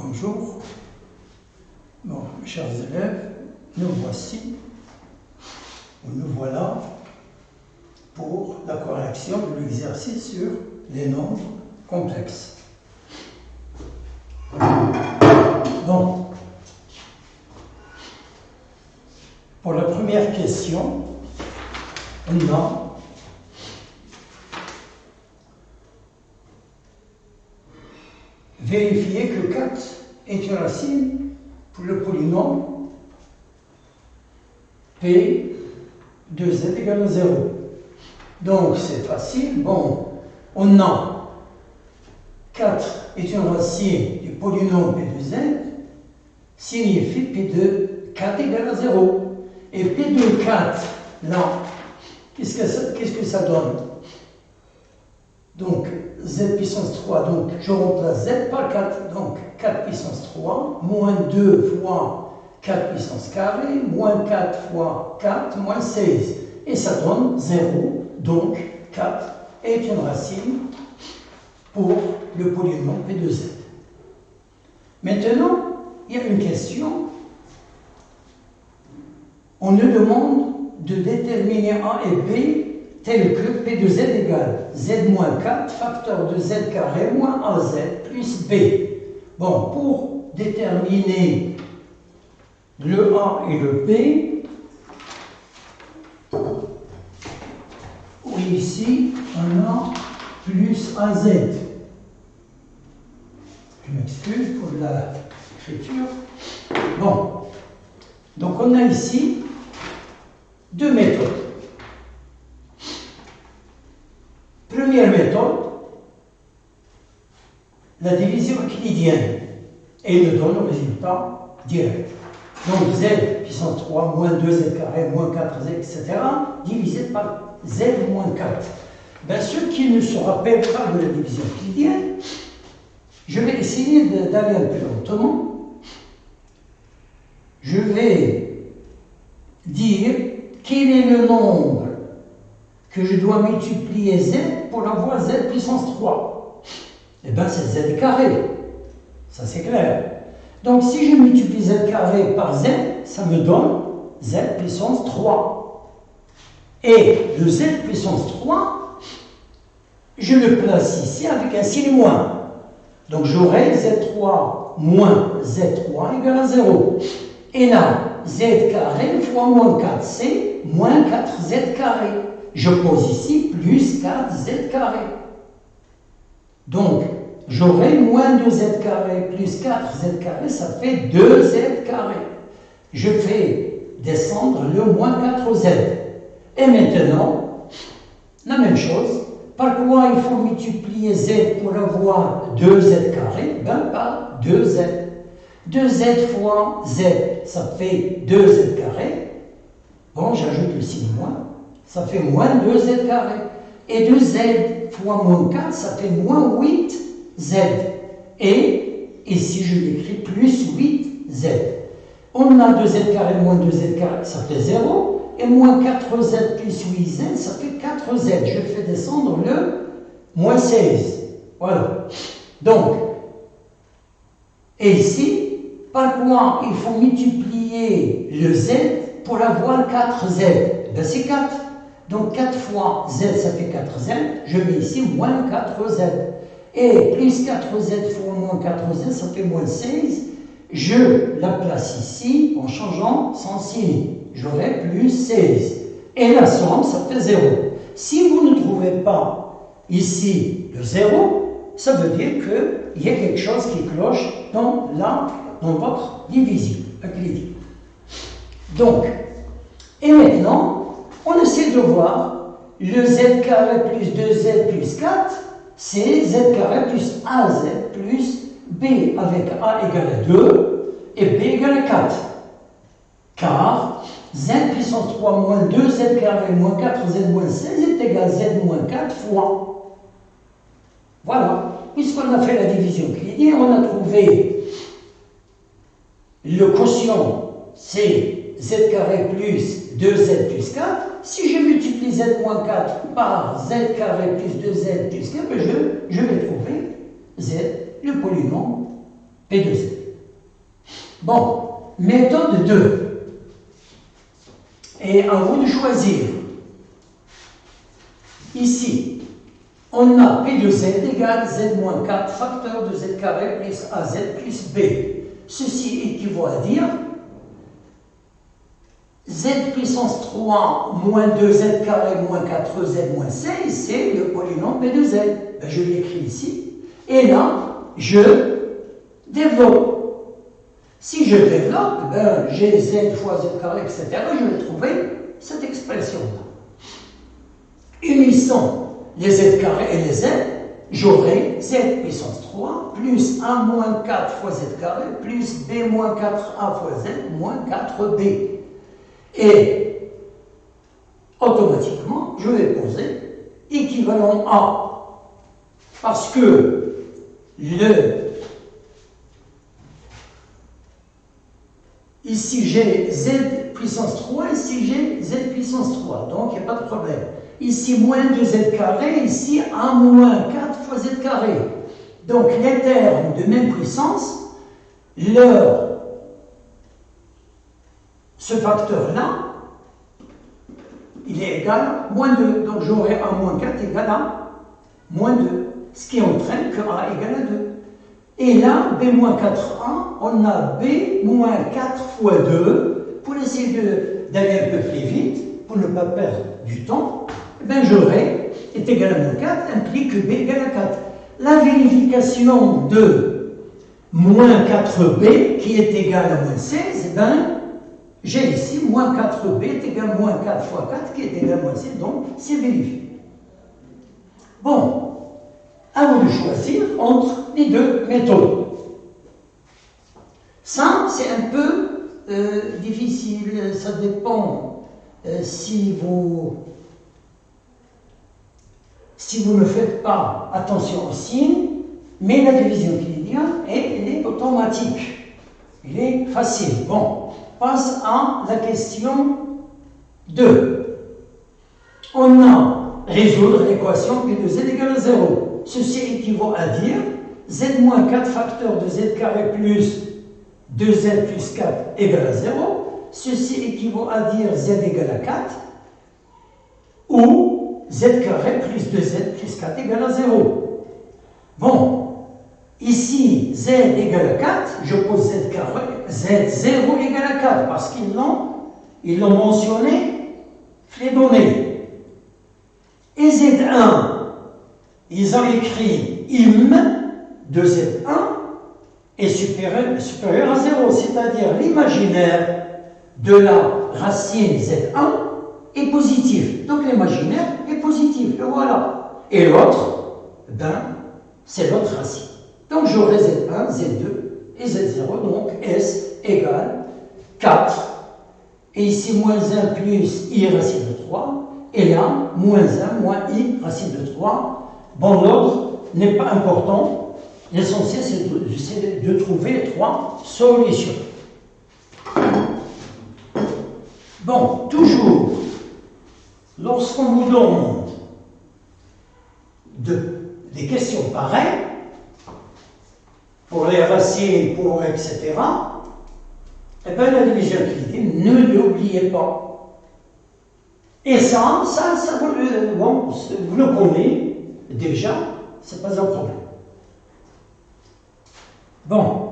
Bonjour. Bon, mes chers élèves, nous voici, ou nous voilà, pour la correction de l'exercice sur les nombres complexes. Bon, pour la première question, on a vérifier que 4 est une racine pour le polynôme P de z égale à 0. Donc c'est facile. Bon, on a 4 est une racine du polynôme P de z, signifie P de 4 égale à 0. Et P de 4, là, qu'est-ce que ça donne? Donc, z puissance 3, donc je remplace z par 4, donc 4 puissance 3, moins 2 fois 4 puissance carré, moins 4 fois 4, moins 16. Et ça donne 0, donc 4 est une racine pour le polynôme P de z. Maintenant, il y a une question. On nous demande de déterminer A et B tel que P de z égale z moins 4 facteur de z carré moins az plus b. Bon, pour déterminer le A et le B, oui, ici, on a plus az. Je m'excuse pour l'écriture. Bon, donc on a ici deux méthodes. Première méthode, la division euclidienne, et il nous donne le résultat direct. Donc z puissance 3 moins 2z carré moins 4z, etc., divisé par z moins 4. Ben, ceux qui ne se rappellent pas de la division euclidienne, je vais essayer d'aller un peu lentement. Je vais dire quel est le nombre que je dois multiplier z pour avoir z puissance 3. Eh bien, c'est z carré. Ça, c'est clair. Donc, si je multiplie z carré par z, ça me donne z puissance 3. Et le z puissance 3, je le place ici avec un signe moins. Donc, j'aurai z3 moins z3 égale à 0. Et là, z carré fois moins 4, c'est moins 4z carré. Je pose ici plus 4z carré. Donc, j'aurai moins 2z carré plus 4z carré, ça fait 2z carré. Je fais descendre le moins 4z. Et maintenant, la même chose. Par quoi il faut multiplier z pour avoir 2z carré? Ben, par 2z. 2z fois z, ça fait 2z carré. Bon, j'ajoute le signe moins. Ça fait moins 2z carré. Et 2z fois moins 4, ça fait moins 8z. Et ici, je l'écris plus 8z. On a 2z carré moins 2z carré, ça fait 0. Et moins 4z plus 8z, ça fait 4z. Je fais descendre le moins 16. Voilà. Donc, et ici, par quoi il faut multiplier le z pour avoir 4z? Ben, c'est 4. Donc 4 fois z, ça fait 4z. Je mets ici moins 4z. Et plus 4z fois moins 4z, ça fait moins 16. Je la place ici en changeant son signe. J'aurai plus 16. Et la somme, ça fait 0. Si vous ne trouvez pas ici le 0, ça veut dire qu'il y a quelque chose qui cloche dans votre division euclidienne. Donc, et maintenant, on essaie de voir le z carré plus 2z plus 4, c'est z carré plus az plus b avec a égale à 2 et b égale à 4. Car z puissance 3 moins 2z carré moins 4z moins 16 est égal à z moins 4 fois. Voilà. Puisqu'on a fait la division euclidienne, on a trouvé le quotient, c'est z carré plus 2z plus 4. Si je multiplie z moins 4 par z carré plus 2z plus 4, je vais trouver z, le polynôme P de Z. Bon, méthode 2. Et à vous de choisir. Ici, on a P de Z égale Z moins 4 facteur de Z carré plus AZ plus B. Ceci équivaut à dire Z puissance 3 moins 2Z carré moins 4Z moins C, c'est le polynôme P de Z. Ben, je l'écris ici. Et là, je développe. Si je développe, ben, j'ai Z fois Z carré, etc. Je vais trouver cette expression-là. Unissant les Z carrés et les Z, j'aurai Z puissance 3 plus A moins 4 fois Z carré plus B moins 4A fois Z moins 4B. Et automatiquement, je vais poser équivalent A. Parce que ici j'ai Z puissance 3, ici j'ai Z puissance 3, donc il n'y a pas de problème. Ici moins 2Z carré, ici A moins 4 fois Z carré. Donc les termes de même puissance, ce facteur-là, il est égal à moins 2. Donc j'aurai A moins 4 égale à moins 2. Ce qui entraîne que A égale à 2. Et là, B moins 4A, on a B moins 4 fois 2. Pour essayer d'aller un peu plus vite, pour ne pas perdre du temps, eh bien j'aurai est égal à moins 4 implique que B égale à 4. La vérification de moins 4B qui est égal à moins 16, eh bien j'ai ici moins 4B est égal à moins 4 fois 4 qui est égal à moins 16, donc c'est vérifié. Bon. À vous de choisir entre les deux méthodes. Ça, c'est un peu difficile, ça dépend si vous ne faites pas attention aux signes, mais la division euclidienne, elle est automatique. Elle est facile. Bon, passe à la question 2. On a résoudre l'équation P de Z égale à 0. Ceci équivaut à dire Z moins 4 facteur de Z carré plus 2Z plus 4 égale à 0. Ceci équivaut à dire Z égale à 4 ou Z carré plus 2Z plus 4 égale à 0. Bon, ici Z égale à 4, je pose Z carré, Z0 égale à 4 parce qu'ils l'ont mentionné, les données. Et Z1, ils ont écrit im de Z1 est supérieur à 0, c'est-à-dire l'imaginaire de la racine Z1 est positif. Donc l'imaginaire est positif, et voilà. Et l'autre, ben, c'est l'autre racine. Donc j'aurai Z1, Z2 et Z0, donc S égale 4. Et ici, moins 1 plus I racine de 3. Et là, moins 1 moins I racine de 3. Bon, l'ordre n'est pas important. L'essentiel, c'est de trouver les trois solutions. Bon, toujours, lorsqu'on vous demande des questions pareilles, pour les racines, pour etc., eh bien, la division euclidienne, ne l'oubliez pas. Et ça vous le connaissez déjà, c'est pas un problème. Bon.